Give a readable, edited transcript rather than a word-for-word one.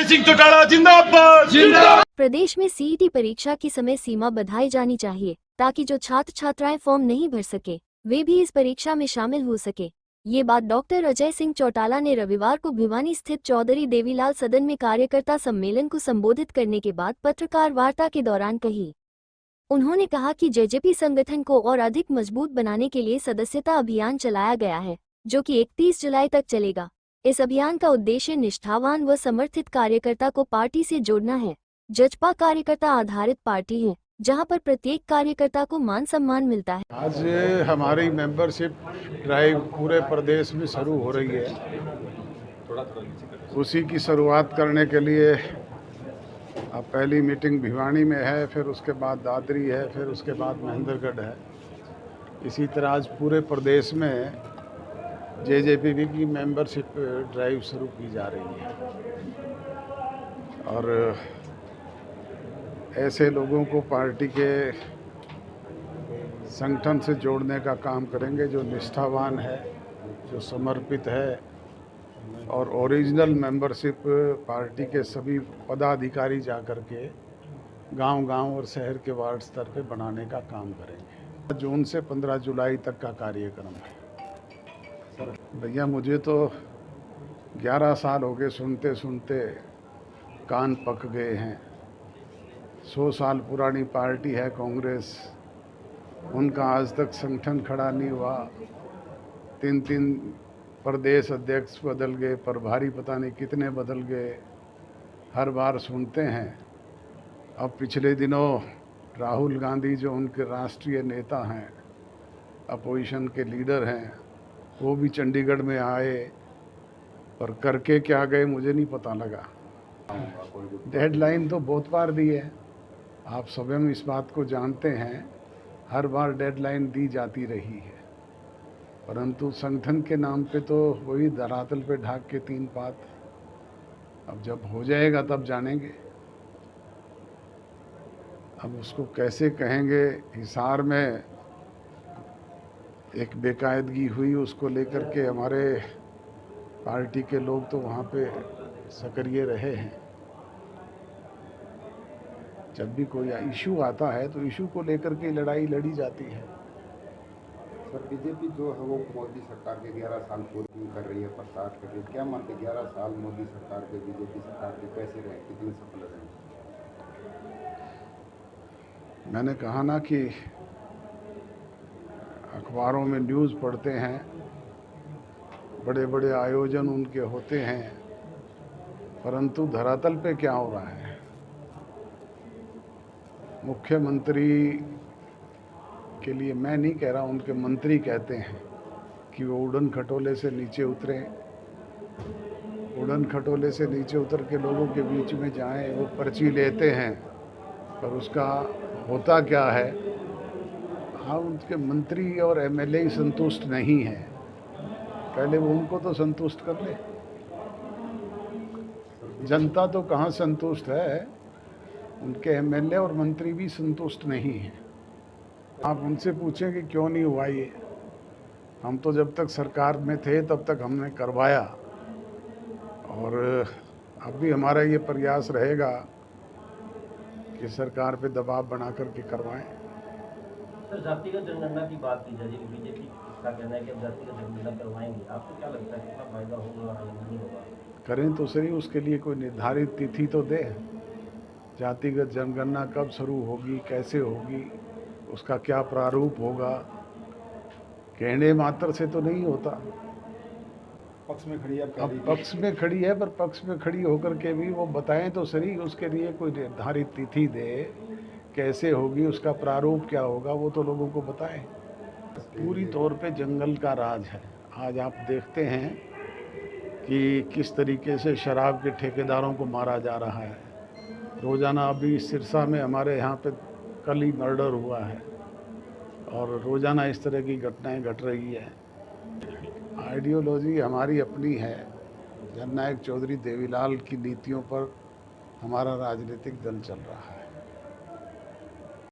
सिंह चौटाला जिंदाबाद जिंदाबाद। प्रदेश में सीईटी परीक्षा की समय सीमा बढ़ाई जानी चाहिए ताकि जो छात्र छात्राएं फॉर्म नहीं भर सके वे भी इस परीक्षा में शामिल हो सके। ये बात डॉक्टर अजय सिंह चौटाला ने रविवार को भिवानी स्थित चौधरी देवीलाल सदन में कार्यकर्ता सम्मेलन को संबोधित करने के बाद पत्रकार वार्ता के दौरान कही। उन्होंने कहा कि जेजेपी संगठन को और अधिक मजबूत बनाने के लिए सदस्यता अभियान चलाया गया है, जो कि 31 जुलाई तक चलेगा। इस अभियान का उद्देश्य निष्ठावान व समर्थित कार्यकर्ता को पार्टी से जोड़ना है। जजपा कार्यकर्ता आधारित पार्टी है, जहां पर प्रत्येक कार्यकर्ता को मान सम्मान मिलता है। आज हमारी मेंबरशिप ड्राइव पूरे प्रदेश में शुरू हो रही है। उसी की शुरुआत करने के लिए अब पहली मीटिंग भिवानी में है, फिर उसके बाद दादरी है, फिर उसके बाद महेंद्रगढ़ है। इसी तरह आज पूरे प्रदेश में जेजेपी की मेंबरशिप ड्राइव शुरू की जा रही है और ऐसे लोगों को पार्टी के संगठन से जोड़ने का काम करेंगे जो निष्ठावान है, जो समर्पित है और ओरिजिनल मेंबरशिप पार्टी के सभी पदाधिकारी जा कर के गांव-गांव और शहर के वार्ड स्तर पे बनाने का काम करेंगे। जून से 15 जुलाई तक का कार्यक्रम है। भैया मुझे तो 11 साल हो गए सुनते सुनते कान पक गए हैं। 100 साल पुरानी पार्टी है कांग्रेस, उनका आज तक संगठन खड़ा नहीं हुआ। 3-3 प्रदेश अध्यक्ष बदल गए, प्रभारी पता नहीं कितने बदल गए, हर बार सुनते हैं। अब पिछले दिनों राहुल गांधी जो उनके राष्ट्रीय नेता हैं, अपोजिशन के लीडर हैं, वो भी चंडीगढ़ में आए, पर करके क्या गए मुझे नहीं पता लगा। डेडलाइन तो बहुत बार दी है, आप स्वयं इस बात को जानते हैं, हर बार डेडलाइन दी जाती रही है, परंतु संगठन के नाम पे तो वही धरातल पे ढाक के 3 बात। अब जब हो जाएगा तब जानेंगे। अब उसको कैसे कहेंगे। हिसार में एक बेकायदगी हुई, उसको लेकर के हमारे पार्टी के लोग तो वहाँ पे सक्रिय रहे हैं। जब भी कोई इशू आता है तो इशू को लेकर के लड़ाई लड़ी जाती है। सर बीजेपी जो है वो मोदी सरकार के 11 साल पूरी कर रही है, प्रचार कर रही है, क्या मानते 11 साल मोदी सरकार के, बीजेपी सरकार के कैसे रहे, कितने सफल रहे? मैंने कहा ना कि अखबारों में न्यूज़ पढ़ते हैं, बड़े बड़े आयोजन उनके होते हैं, परंतु धरातल पे क्या हो रहा है। मुख्यमंत्री के लिए मैं नहीं कह रहा, उनके मंत्री कहते हैं कि वो उड़न खटोले से नीचे उतरें, उड़न खटोले से नीचे उतर के लोगों के बीच में जाएं। वो पर्ची लेते हैं, पर उसका होता क्या है। हाँ, उनके मंत्री और एमएलए ही संतुष्ट नहीं हैं, पहले वो उनको तो संतुष्ट कर ले। जनता तो कहाँ संतुष्ट है, उनके एमएलए और मंत्री भी संतुष्ट नहीं हैं। आप उनसे पूछें कि क्यों नहीं हुआ ये। हम तो जब तक सरकार में थे तब तक हमने करवाया और अब भी हमारा ये प्रयास रहेगा कि सरकार पे दबाव बना करके करवाएं। सर जातिगत जनगणना की बात की जाए, बीजेपी का कहना है कि अब जातिगत जनगणना करवाएंगे, आपको क्या लगता है कितना फायदा होगा या नहीं होगा? करें तो सही, उसके लिए कोई निर्धारित तिथि तो दे। जातिगत जनगणना कब शुरू होगी, कैसे होगी, उसका क्या प्रारूप होगा, कहने मात्र से तो नहीं होता। पक्ष में खड़ी है, अब पक्ष में खड़ी है, पर पक्ष में खड़ी होकर के भी वो बताएं तो सही, उसके लिए कोई निर्धारित तिथि दे, कैसे होगी, उसका प्रारूप क्या होगा, वो तो लोगों को बताएं। पूरी तौर पे जंगल का राज है। आज आप देखते हैं कि किस तरीके से शराब के ठेकेदारों को मारा जा रहा है। रोज़ाना अभी सिरसा में हमारे यहाँ पे कल ही मर्डर हुआ है और रोज़ाना इस तरह की घटनाएं घट रही है। आइडियोलॉजी हमारी अपनी है। जननायक चौधरी देवीलाल की नीतियों पर हमारा राजनीतिक दल चल रहा है।